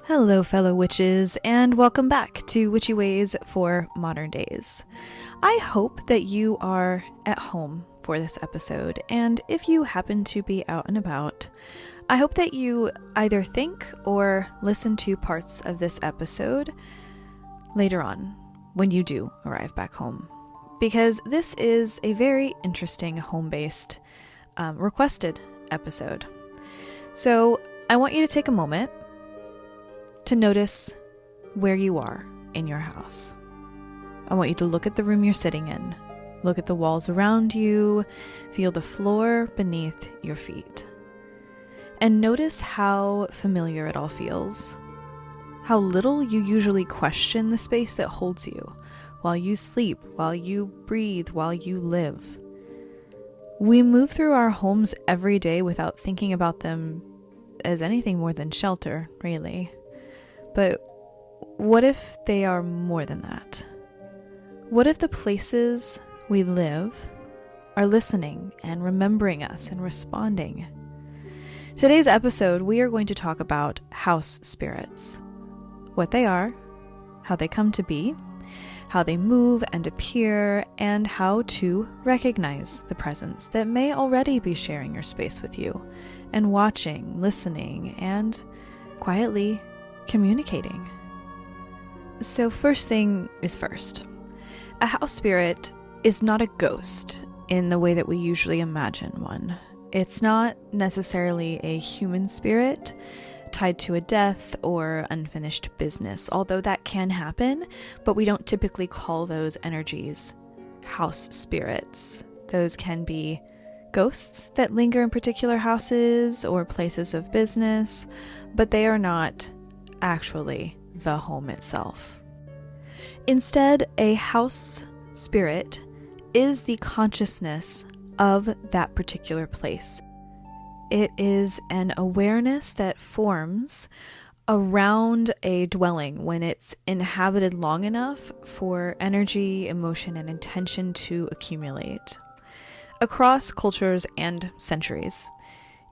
Hello, fellow witches, and welcome back to Witchy Ways for Modern Days. I hope that you are at home for this episode, and if you happen to be out and about, I hope that you either think or listen to parts of this episode later on when you do arrive back home, because this is a very interesting home-based requested episode. So I want you to take a moment to notice where you are in your house. I want you to look at the room you're sitting in, look at the walls around you, feel the floor beneath your feet, and notice how familiar it all feels, how little you usually question the space that holds you while you sleep, while you breathe, while you live. We move through our homes every day without thinking about them as anything more than shelter, really. But what if they are more than that? What if the places we live are listening and remembering us and responding? Today's episode, we are going to talk about house spirits, what they are, how they come to be, how they move and appear, and how to recognize the presence that may already be sharing your space with you and watching, listening, and quietly communicating. So first thing is first. A house spirit is not a ghost in the way that we usually imagine one. It's not necessarily a human spirit tied to a death or unfinished business, although that can happen, but we don't typically call those energies house spirits. Those can be ghosts that linger in particular houses or places of business, but they are not actually the home itself. Instead, a house spirit is the consciousness of that particular place. It is an awareness that forms around a dwelling when it's inhabited long enough for energy, emotion, and intention to accumulate. Across cultures and centuries,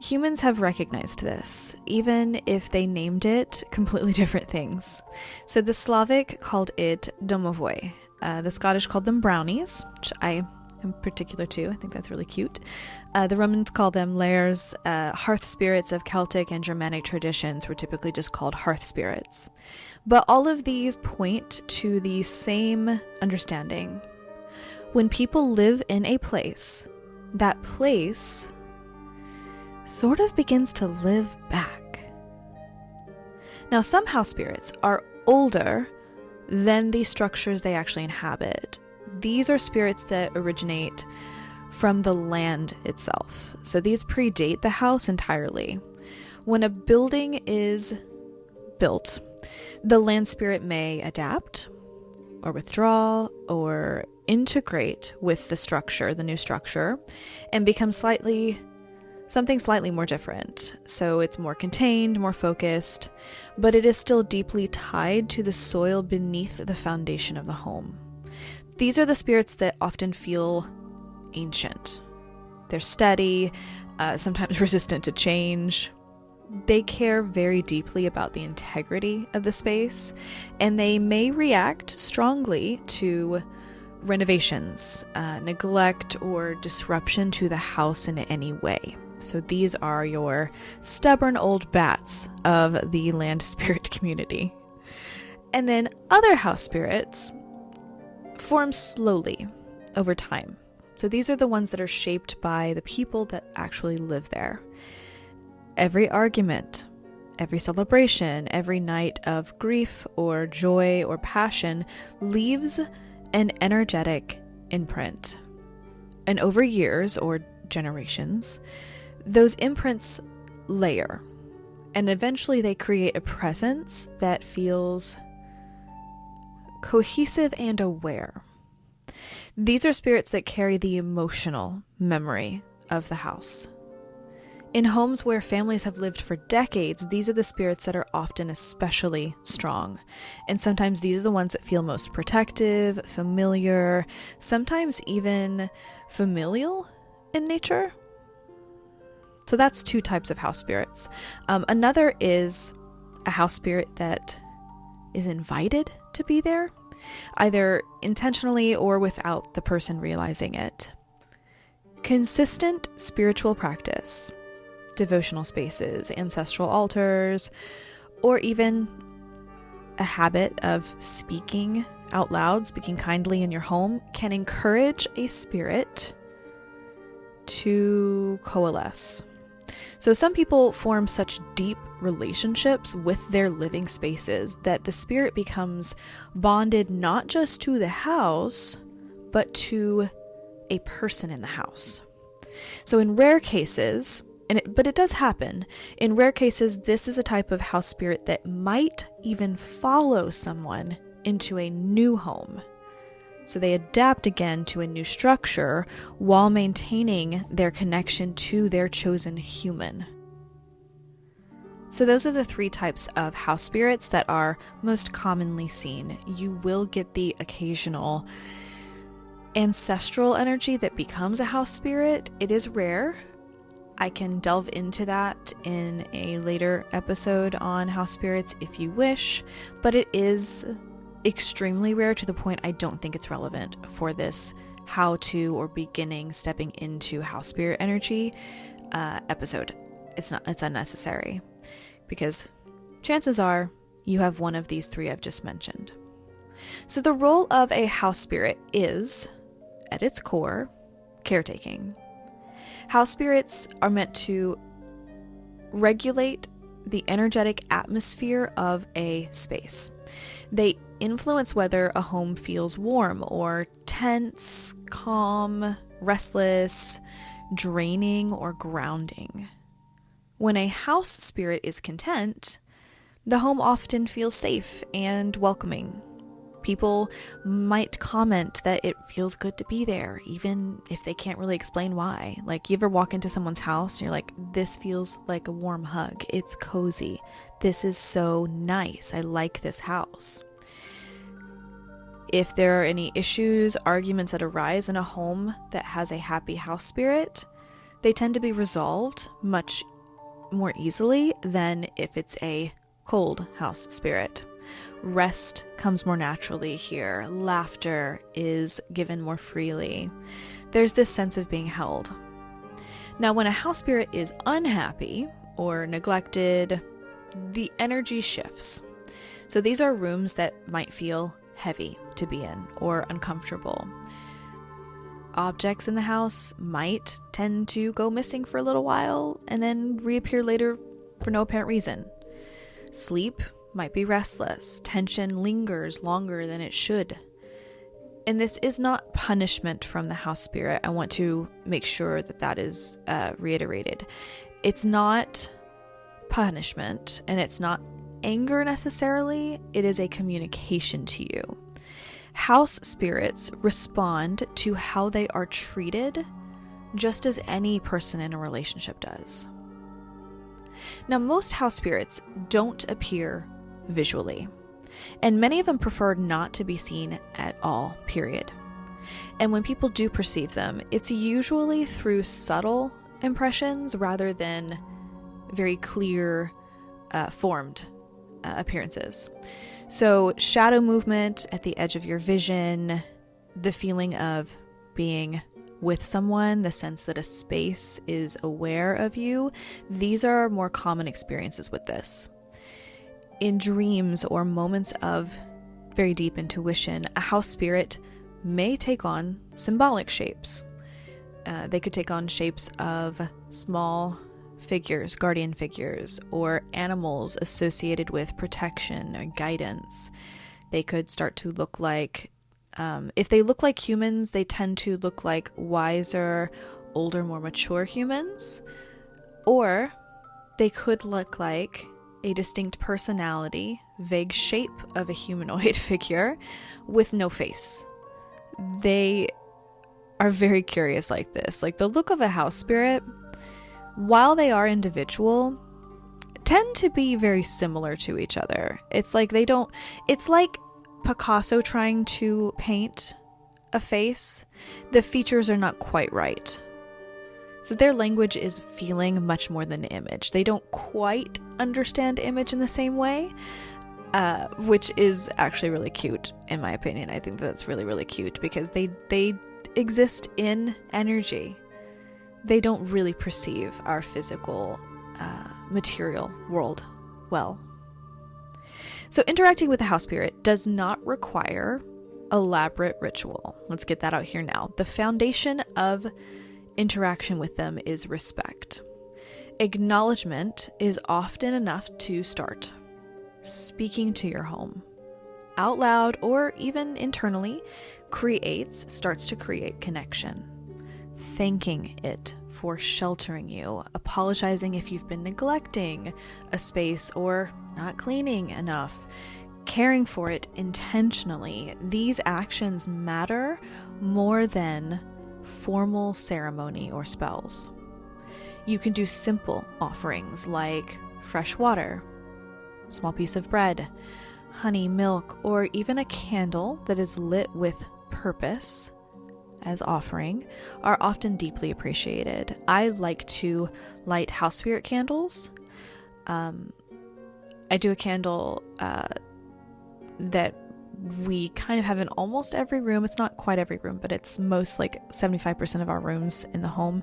humans have recognized this, even if they named it completely different things. So the Slavic called it domovoi. The Scottish called them brownies, which I am particular to. I think that's really cute. The Romans called them lairs. Hearth spirits of Celtic and Germanic traditions were typically just called hearth spirits. But all of these point to the same understanding. When people live in a place, that place sort of begins to live back. Now, some house spirits are older than the structures they actually inhabit. These are spirits that originate from the land itself. So these predate the house entirely. When a building is built, the land spirit may adapt or withdraw or integrate with the structure, the new structure, and become something slightly more different. So it's more contained, more focused, but it is still deeply tied to the soil beneath the foundation of the home. These are the spirits that often feel ancient. They're steady, sometimes resistant to change. They care very deeply about the integrity of the space, and they may react strongly to renovations, neglect, or disruption to the house in any way. So these are your stubborn old bats of the land spirit community. And then other house spirits form slowly over time. So these are the ones that are shaped by the people that actually live there. Every argument, every celebration, every night of grief or joy or passion leaves an energetic imprint. And over years or generations, those imprints layer, and eventually they create a presence that feels cohesive and aware. These are spirits that carry the emotional memory of the house. In homes where families have lived for decades, these are the spirits that are often especially strong. And sometimes these are the ones that feel most protective, familiar, sometimes even familial in nature. So that's two types of house spirits. Another is a house spirit that is invited to be there, either intentionally or without the person realizing it. Consistent spiritual practice, devotional spaces, ancestral altars, or even a habit of speaking out loud, speaking kindly in your home, can encourage a spirit to coalesce. So some people form such deep relationships with their living spaces that the spirit becomes bonded not just to the house, but to a person in the house. So in rare cases, but it does happen, in rare cases, this is a type of house spirit that might even follow someone into a new home. So they adapt again to a new structure while maintaining their connection to their chosen human. So those are the 3 types of house spirits that are most commonly seen. You will get the occasional ancestral energy that becomes a house spirit. It is rare. I can delve into that in a later episode on house spirits if you wish, but it is extremely rare to the point I don't think it's relevant for this how to or beginning stepping into house spirit energy episode. It's unnecessary because chances are you have one of these 3 I've just mentioned. So the role of a house spirit is, at its core, caretaking. House spirits are meant to regulate the energetic atmosphere of a space. They influence whether a home feels warm or tense, calm, restless, draining, or grounding. When a house spirit is content, the home often feels safe and welcoming. People might comment that it feels good to be there, even if they can't really explain why. Like, you ever walk into someone's house and you're like, this feels like a warm hug. It's cozy. This is so nice. I like this house. If there are any issues, arguments that arise in a home that has a happy house spirit, they tend to be resolved much more easily than if it's a cold house spirit. Rest comes more naturally here. Laughter is given more freely. There's this sense of being held. Now, when a house spirit is unhappy or neglected, the energy shifts. So these are rooms that might feel heavy to be in or uncomfortable. Objects in the house might tend to go missing for a little while and then reappear later for no apparent reason. Sleep might be restless. Tension lingers longer than it should. And this is not punishment from the house spirit. I want to make sure that is reiterated. It's not punishment, and it's not anger necessarily. It is a communication to you. House spirits respond to how they are treated, just as any person in a relationship does. Now, most house spirits don't appear visually, and many of them prefer not to be seen at all, period. And when people do perceive them, it's usually through subtle impressions rather than very clear, formed appearances. So shadow movement at the edge of your vision, the feeling of being with someone, the sense that a space is aware of you, these are more common experiences with this. In dreams or moments of very deep intuition, a house spirit may take on symbolic shapes. They could take on shapes of small figures, guardian figures, or animals associated with protection or guidance. They could start to look like, if they look like humans, they tend to look like wiser, older, more mature humans. Or they could look like a distinct personality, vague shape of a humanoid figure with no face. They are very curious like this. Like, the look of a house spirit, while they are individual, tend to be very similar to each other. It's like it's like Picasso trying to paint a face. The features are not quite right. So their language is feeling much more than image. They don't quite understand image in the same way, which is actually really cute, in my opinion. I think that's really, really cute because they exist in energy. They don't really perceive our physical, material world well. So interacting with the house spirit does not require elaborate ritual. Let's get that out here now. The foundation of interaction with them is respect. Acknowledgement is often enough to start. Speaking to your home out loud or even internally starts to create connection. Thanking it for sheltering you, apologizing if you've been neglecting a space or not cleaning enough, caring for it intentionally. These actions matter more than formal ceremony or spells. You can do simple offerings like fresh water, small piece of bread, honey, milk, or even a candle that is lit with purpose as offering are often deeply appreciated. I like to light house spirit candles. I do a candle that we kind of have in almost every room. It's not quite every room, but it's most like 75% of our rooms in the home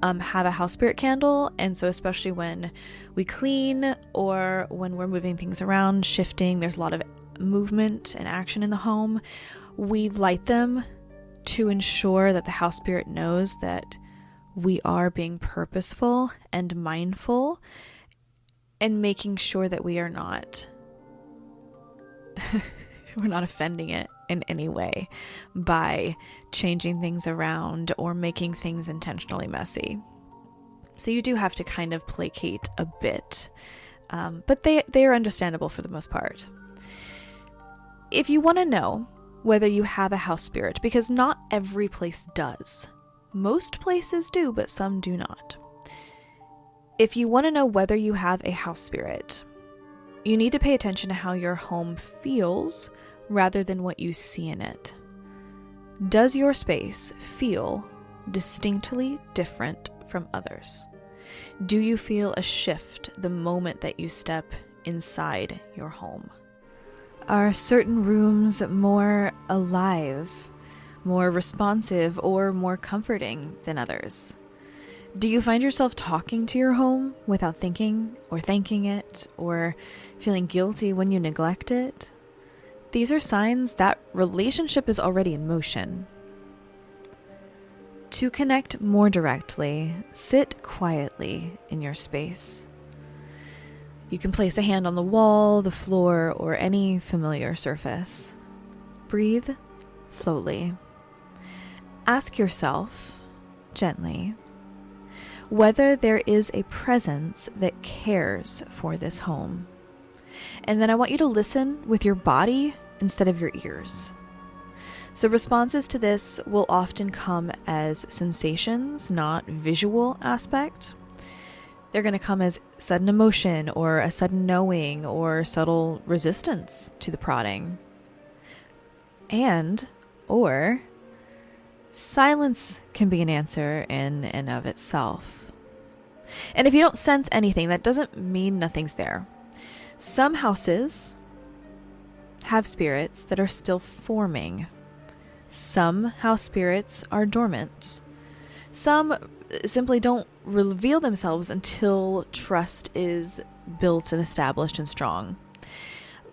have a house spirit candle. And so especially when we clean or when we're moving things around, shifting, there's a lot of movement and action in the home, we light them to ensure that the house spirit knows that we are being purposeful and mindful and making sure that we are not we're not offending it in any way by changing things around or making things intentionally messy. So you do have to kind of placate a bit, but they are understandable for the most part. If you want to know whether you have a house spirit, because not every place does. Most places do, but some do not. If you want to know whether you have a house spirit, you need to pay attention to how your home feels rather than what you see in it. Does your space feel distinctly different from others? Do you feel a shift the moment that you step inside your home? Are certain rooms more alive, more responsive, or more comforting than others? Do you find yourself talking to your home without thinking or thanking it, or feeling guilty when you neglect it? These are signs that relationship is already in motion. To connect more directly, sit quietly in your space. You can place a hand on the wall, the floor, or any familiar surface. Breathe slowly. Ask yourself, gently, whether there is a presence that cares for this home. And then I want you to listen with your body instead of your ears. So responses to this will often come as sensations, not visual aspect. They're going to come as sudden emotion or a sudden knowing or subtle resistance to the prodding. Or silence can be an answer in and of itself. And if you don't sense anything, that doesn't mean nothing's there. Some houses have spirits that are still forming. Some house spirits are dormant. Some simply don't reveal themselves until trust is built and established and strong.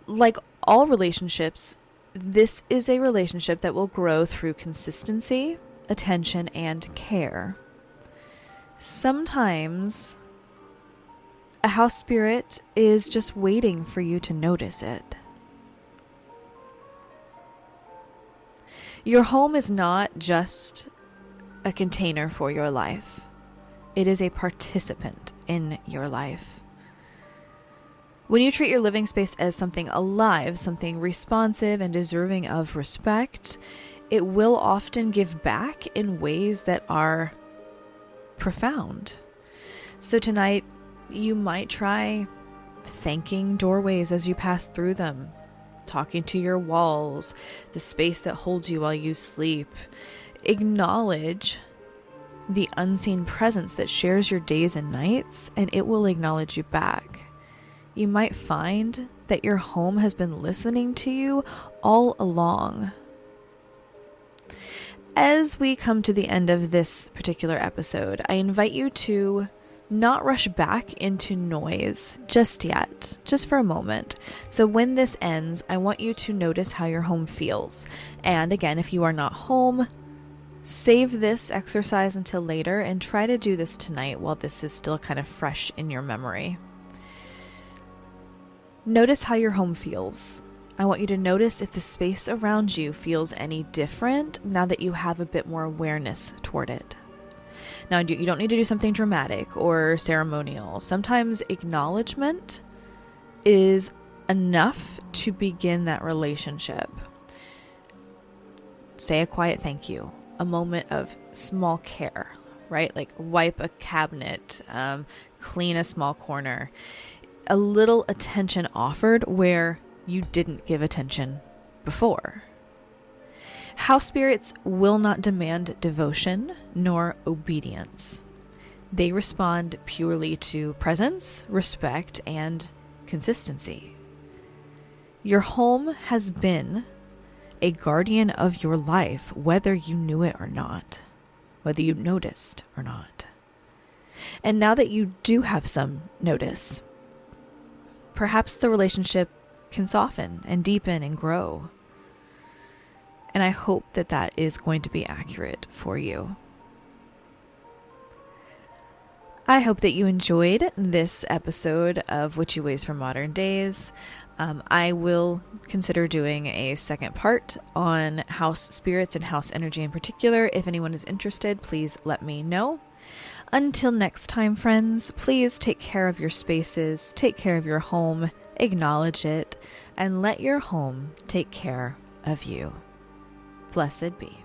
Like all relationships, this is a relationship that will grow through consistency, attention, and care. Sometimes a house spirit is just waiting for you to notice it. Your home is not just a container for your life. It is a participant in your life. When you treat your living space as something alive, something responsive and deserving of respect, it will often give back in ways that are profound. So tonight, you might try thanking doorways as you pass through them, talking to your walls, the space that holds you while you sleep. Acknowledge the unseen presence that shares your days and nights, and it will acknowledge you back. You might find that your home has been listening to you all along. As we come to the end of this particular episode, I invite you to not rush back into noise just yet, just for a moment. So when this ends, I want you to notice how your home feels. And again, if you are not home, save this exercise until later and try to do this tonight while this is still kind of fresh in your memory. Notice how your home feels. I want you to notice if the space around you feels any different now that you have a bit more awareness toward it. Now, you don't need to do something dramatic or ceremonial. Sometimes acknowledgement is enough to begin that relationship. Say a quiet thank you, a moment of small care, right? Like wipe a cabinet, clean a small corner, a little attention offered where you didn't give attention before. House spirits will not demand devotion nor obedience. They respond purely to presence, respect, and consistency. Your home has been a guardian of your life, whether you knew it or not, whether you noticed or not. And now that you do have some notice, perhaps the relationship can soften and deepen and grow. And I hope that that is going to be accurate for you. I hope that you enjoyed this episode of Witchy Ways for Modern Days. I will consider doing a second part on house spirits and house energy in particular. If anyone is interested, please let me know. Until next time, friends, please take care of your spaces, take care of your home, acknowledge it, and let your home take care of you. Blessed be.